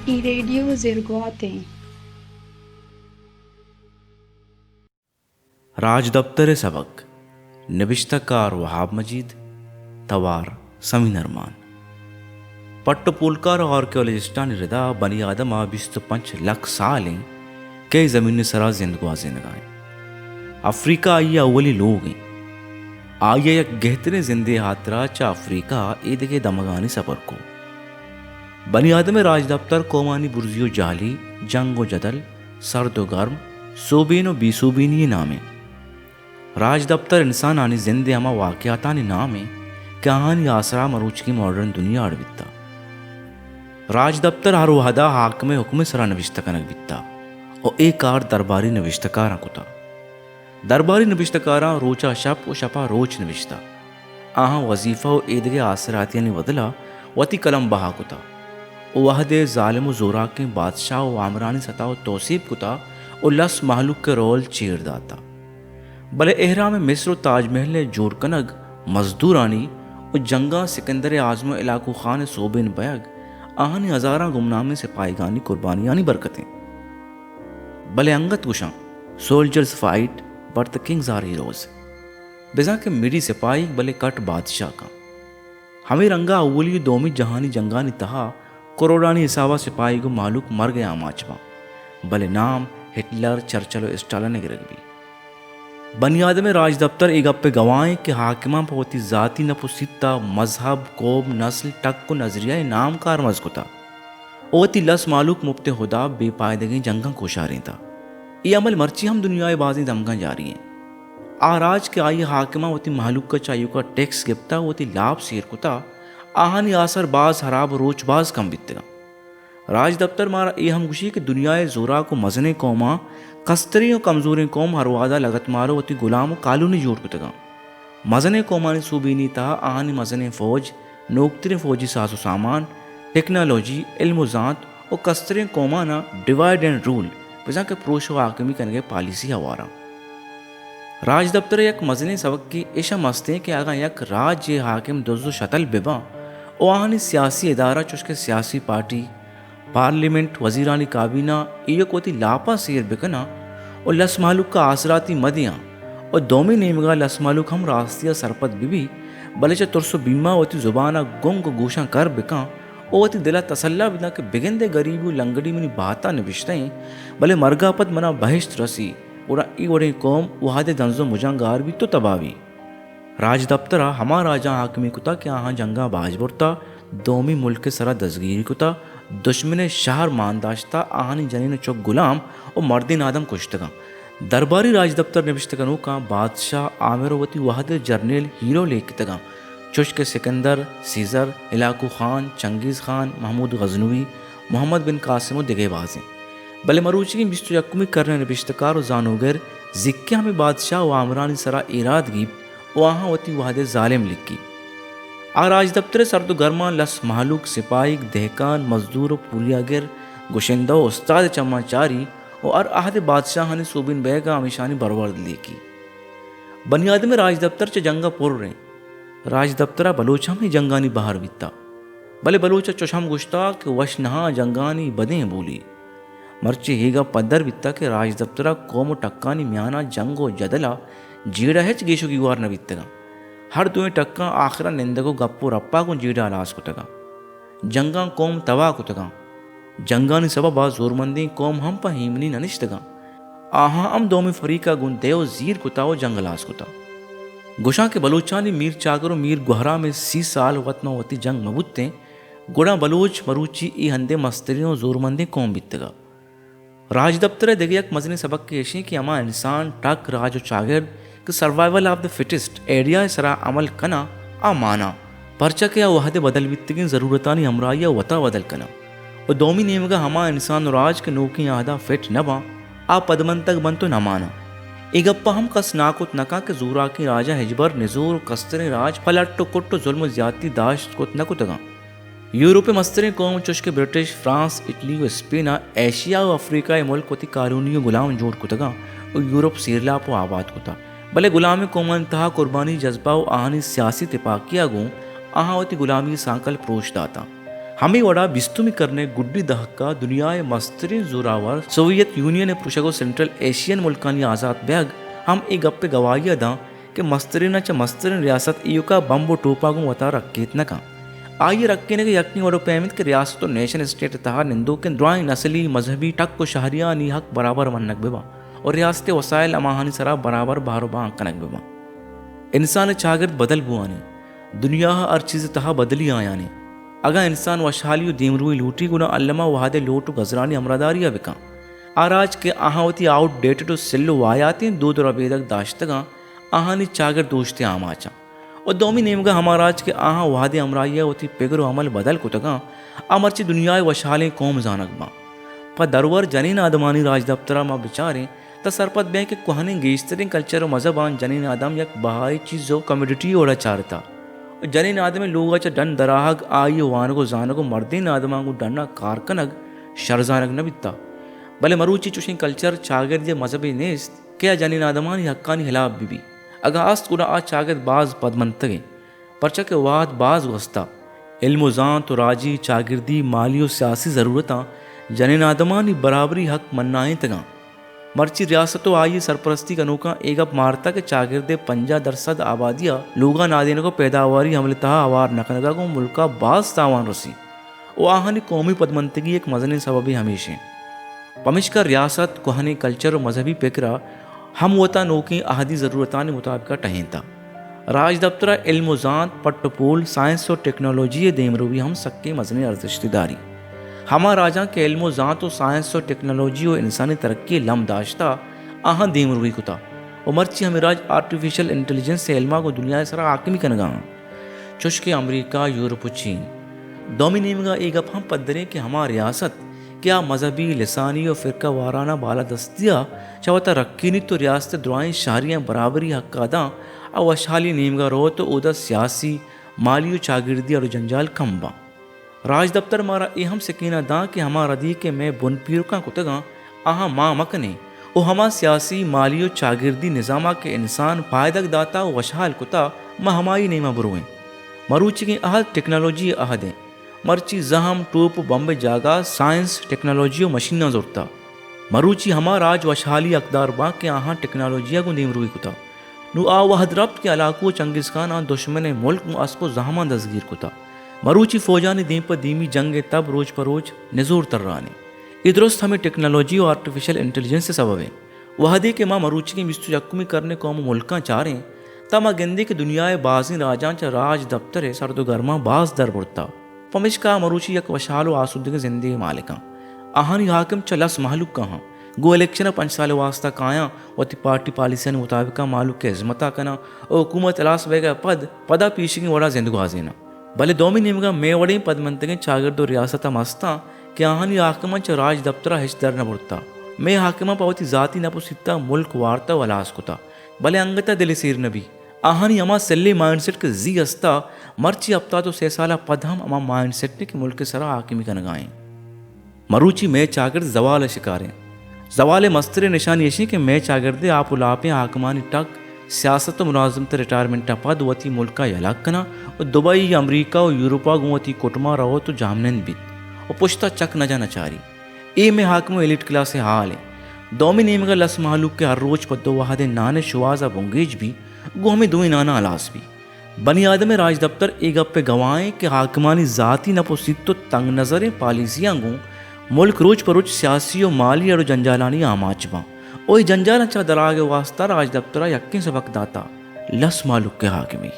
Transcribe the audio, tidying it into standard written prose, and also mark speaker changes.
Speaker 1: I radio زرگواتیں
Speaker 2: راج دفتر سبق نوشتہ کار وہاب مجید توار سمین ارمان پٹ پولکار آرکیولوجسٹان ردا بنی آدم 25 لاکھ سالیں کئی زمین سرا زندگوا زندگائیں افریقہ آئی اولی لوگ ہیں آئیے یک گہترین زندے ہاترا چا افریقہ عید کے دمگانی سفر کو بنی آدم راج دفتر کومانی برزی و جالی جنگ و جدل سرد و گرم صوبین و بی صوبینی نامیں راج دفتر انسان آنی زندے ہما واقعاتانی نامیں کہ آہانی آسرا مروچ کی ماڈرن دنیا اڑ بیتا راج دفتر ہر وحدہ حاکم حکم سرا نوشتہ کنک بیتا او ایک کار درباری نوشتہ کاراں کتا درباری نوشتہ کاراں روچا شپ و شپا روچ نوشتہ آہاں وظیفہ و ایدگے آسراتیانی ودلا وتی قلم بہا کتا او وحدے ظالم و زوراکیں بادشاہ و عامرانی سطح و توصیب کتا او لس محلوق کے رول چیر داتا بلے احرام مصر و تاج محل جوڑ کنگ مزدورانی و جنگا سکندر اعظم و علاقو خان صوبین بیگ آہانی ہزاراں گمنامے سے پائیگانی قربانیانی برکتیں بلے انگت گشاں soldiers fight but the kings are heroes بزاں کے میڈی سپاہی بلے کٹ بادشاہ کا ہمیں رنگا اولی دومی جہانی جنگانی تہا کروڑانی حسابہ سپاہی کو معلوق مر گیا ماچباں بلے نام ہٹلر چرچل و اسٹالن گرگ بھی بنی آدم راج دفتر ایک اپے گوائیں کہ حاکماں پوتی ذاتی نپو ستا مذہب قوم نسل ٹک کو نظریہ نام کار مزکتا اوتی لس معلوق مبت خدا بے پائدگیں جنگاں کوشاریں تھا یہ عمل مرچی ہم دنیا بازیں دمگاں جاری ہیں آراج کے آئی حاکماں وتی محلوق کا چائیو کا ٹیکس گپتا وتی لاب سیر کتا آہانی آثر باز حراب روچ باز کم بیتگا راج دفتر مارا یہ ہم گوشی کہ دنیا زورا کو مزنے قوما کستری و کمزوریں قوم ہر وعدہ لگت مارو وتی غلام و کالونی جوڑ کتگا مزنے قومانی صوبینی تہا آہانی مزنے فوج نوکترین فوجی ساز و سامان ٹیکنالوجی علم و ذات و کسترین قومانا ڈیوائیڈ اینڈ رول بزاں کے پروش و حاکمی کنگے پالیسی ہوارا راج دفتر یک مزنے سبق کی ایشا مستے کہ آگا یک راج حاکم دزو شتل ببا او آہانی سیاسی ادارہ چوش کے سیاسی پارٹی پارلیمنٹ وزیرانی کابینہ ایک وتی لاپا سیر بکنا اور لس محلوق کا آسراتی مدیاں اور دومی نیمگا لس محلوق ہم راستیا سرپت بھی بلچہ ترسو بیمہ وتی زبانہ گنگ و گوشاں کر بکاں او وتی دلہ تسلہ بنا کہ بگندے غریبو لنگڑی منی باتا نوشتیں بلے مرگا پت منا بہشت رسی اور ای وڑیں قوم وحدے دنزو مجنگار بھی تو تباوی راج دفترہ ہما راجاں حاکمی کتا کہ آہاں جنگا باج برتا دومی ملک کے سرا دزگیری کتا دشمن شہر مانداشتا آہانی جنین چوک غلام اور مردین آدم کشتگا درباری راج دفتر نوشتگنو کا بادشاہ عامر وتی وحد جرنیل ہیرو لے کتگا چوش کے سکندر سیزر علاقو خان چنگیز خان محمود غزنوی محمد بن قاسم و دگے بازیں بلے مروچی کی 21 کرنے نوشتکار و زانوگر زکے ہمیں بادشاہ و عامرانی سرا ایراد گیب و آہاں وتی وحد ظالم لکھی آراج دفتر سرد و گرما لس محلوق سپاہی دہکان مزدور و پولیاگر گشندہ و استاد چما چاری و ار عہد بادشاہ نے صوبین بیگا ہمیشانی برورد لے کی بنی آدم راج دفتر چ جنگا پور رہے راج دفترہ بلوچ ہم ہی جنگانی باہر بیتا بلے بلوچہ چوشم گشتا کہ وش نہا جنگانی بدیں بولی مرچے ہیگا پدر بیتا کہ راج دفترہ قوم و ٹکانی میانا جنگ و جدلا جیڑا ہچ گیشو کی گوار نہ بیتگا ہر دوئیں ٹکاں آخرا نندگو گپو رپا کو جیڑا علاس کتگا جنگاں قوم توا کتگا جنگانی سببا زورمندی قوم ہم پا ہیمنی ننشتگا آہاں ام دومی فریقہ گن دیو زیر کتا و جنگ علاس کتا گوشاں کے بلوچانی میر چاگر و میر گہرا میں 30 سال وطنوں وتی جنگ مبوتیں گوڑا بلوچ مروچی ای ہندے مسترین و زورمندی قوم بیتگا راج دفتر دیگه یک مزنی سبق کی اشیں کہ اما انسان ٹک راج و چاگر کہ survival of the fittest area سرا عمل کنا آمانا پرچہ کیا وحد بدل بیتگین ضرورتانی ہمراہی وطا بدل کنا و دومی نیمگا ہما انسان و راج کے نوکی آہدہ فٹ نبا آ پدمن تک بن تو نمانا ایگپا ہم کس ناکت نکا کہ زورا کی راجہ ہجبر نزور کستر راج پلٹ و کٹ و ظلم و زیادتی داشت کت نکتگا یورپ مسترین قوم چوش کے برٹش فرانس اٹلی و اسپینا ایشیا و افریقہ ملک وتی کالونی و غلام جوڑ کتگا و یورپ سیرلاپ و آباد کتا بلے غلام قوم انتہا قربانی جذبہ و آہانی سیاسی تپاکیا گوں آہاں وتی غلامی سانکل پروش داتا हमें वड़ा बिस्तुमी करने गुड्डी दहक्का दुनियाए मस्तरीन जोरावर सोवियत यूनियन पुरुषको सेंट्रल एशियन मुल्कानी आज़ाद बैग हम एक गप्पे गवाइया दा कि मस्तरीन च मस्तरीन रियासत इयुका बम्बो टोपागु वता रक्केत न का आइए रक्के ने यकनी वड़ो पैमित के रियासत नेशन स्टेट तहा निंदो के द्वाई नस्ली मजहबी टक को शहरिया नी हक बराबर वन्नक बेबा और रियासत वसाइल अमाहानी सरा बराबर बाहरोबा अंकनक बेबा इंसान चागिरद बदल बुआने दुनिया हर चीज़ तहा बदली आयाने अगा इंसान वशालियो दीमरुई लूटी गुना अल्लमा वहादे लोटू गजरानी अमरादारिया बिका आराज के आहावती आउटडेटेड सिल्लो वायाते दूध रबेदक दाश्तगा आहानी चागर दोस्ते आमाचा और दोमी नेमगा हमाराज के आहा वादे अमराइया होती पेगरो अमल बदल कुतगा अमरची दुनियाए वशाले कौम जानक बा पर दरवर जनीन आदमानी राज दफ्तरा मा बिचारे त सरपत बे के कुहने गेस्तरिंग कल्चर मजहबान जनीन आदम यक बहाई चीज़ो कम्युनिटी ओड़ा चारता जनीन आदमे लोग च डन दराहग आई वानगो जानगो मर्दीन आदमांगो डना कारकनग शरजानग न बित्ता भले मरूची चुशी कल्चर चागर जे मजहबी नेस्त क्या जनीन आदमानी हक्कानी हिलाब बीबी अगा आस्त गुना आ चागत बाज पदमंतगे परचा के वाद बाज वस्ता इल्म जान तो राजी चागिर्दी माली और सियासी ज़रूरता जनीन आदमानी बराबरी हक मन्नाएं तगा मर्ची रियासतों आई सरपरस्ती कनूका एगप मारता के चागिरदे 50% आबादिया लोगा नादेने को पैदावारी हमलता आवार नकनगा को मुल्का बाज तावान रसी ओ आहानी कौमी पदमंतगी एक मजनी सबबी हमेशे पमिशका रियासत कोहनी कल्चर और मजहबी पेकरा हम वता नोकी अहदी ज़रूरतान मुताबिक टहेंता राज दफ्तरा इल्म ज़ात पट्टपोल साइंस और टेक्नोलॉजी देमरूबी हम सक्के मजनी अर्जश्तिदारी हमा राजा के इल्म ज़ात और साइंस और टेक्नोलॉजी और इंसानी तरक्की लमदाश्ता आहा देमरूबी कुता और मर्ची हमें राज आर्टिफिशियल इंटेलिजेंस से इल्मा को दुनिया सरा आकमी कनगा चुश्के अमरीका यूरोप चीन डोमिनेमगा एक अप हम पदरे कि हमा रियासत क्या मजहबी लसानी और फ़िरका वाराना बाला दस्तिया चवता रक्कीनी तो रियासत दुआएं शारियाँ बराबरी हक्कादा और वशाली नेमगा रो तो उदा सियासी माली चागिर्दी और जंजाल कम्बा राज दफ्तर मारा ए हम सकीना दा कि हमारा दी के मैं बुन पीर का कुतगा आहा माँ मकने ओ हमा सियासी माली चागिर्दी निज़ामा के इंसान फायदक दाता वशाल कुता मा हमारी नेमा बुरुएं मरूची के अहद टेक्नोलॉजी अहदें मर्ची जहम टोप बम्बे जागा साइंस टेक्नोलॉजी और मशीना जोड़ता मरूची हमा राज वशाली अकदार बा के आहा टेक्नोलॉजिया को नीम रुई कुता नु आ वहद रब्त के अलाको चंगिस खान आ दुश्मन मुल्क असको जहमा दसगीर कुता मरूची फौजानी दीम पर दीमी जंग तब रोज पर रोज नजूर तर्रानी इधरस्त हमें टेक्नोलॉजी और आर्टिफिशियल इंटेलिजेंस से सबब है वहदे के माँ मरूची की मिस्तु यक्कुमी करने को हम मुल्का चारें तमा गेंदे के दुनियाए बाजी राजा च राज दफ्तर है सरदो गर्मा बाज दर बुड़ता पमिशका मरूची यक वशालो आसुदगी जिंदगी मालिका आहानी हाकिम चलस मालूक कहाँ गो इलेक्शन 5 साल वास्ता काया वती पार्टी पॉलिसी मुताबिक मालूक के अजमता कना और हुकूमत तलाश वेगा पदा पीछे की वड़ा जिंदगी हाजीना भले दोमी निमगा मेवड़े पद मंतगे चागरदो रियासत मस्ता कि आहानी हाकिम च राज दफ्तरा हिस्दर न बुड़ता मैं हाकिमा पवती जाती न पुसिता मुल्क वार्ता वलास कुता भले अंगता दिल सिर नबी आहानी अमा सेल्ले माइंडसेट के जी अस्ता मर्ची अपता तो 6 साल पद हम अमा माइंडसेट ने कि मुल्क सरा हाकिमी का नगाएं मरूची मैं चागर जवाल शिकारें जवाल मस्तर निशान यशी कि मैं चागरदे आप उलापे हाकमानी टक सियासत मुलाजमत रिटायरमेंट पद वती मुल्का यलाकना और दुबई अमरीका और यूरोपा गुवती कोटमा रहो तो जामनन भी और पुश्ता चक न जाना चारी ए में हाकमो एलिट क्लास से हाल है दोमी नेमगा लस मालूक के हर रोज पदो वहादे नाने शुआजा बुंगेज भी गो हमें दो नाना अलास भी बनी आदम राज दफ्तर एक गप्पे गवाएं कि हाकमानी ज़ाती नपोसित तो तंग नज़रें पॉलिसियाँ गो मुल्क रोज पर रोज सियासी और माली और जंजालानी आमाचबा और जंजाल अच्छा दरागे वास्ता राज दफ्तरा यक्के सबक दाता लस मालूक के हाकिमी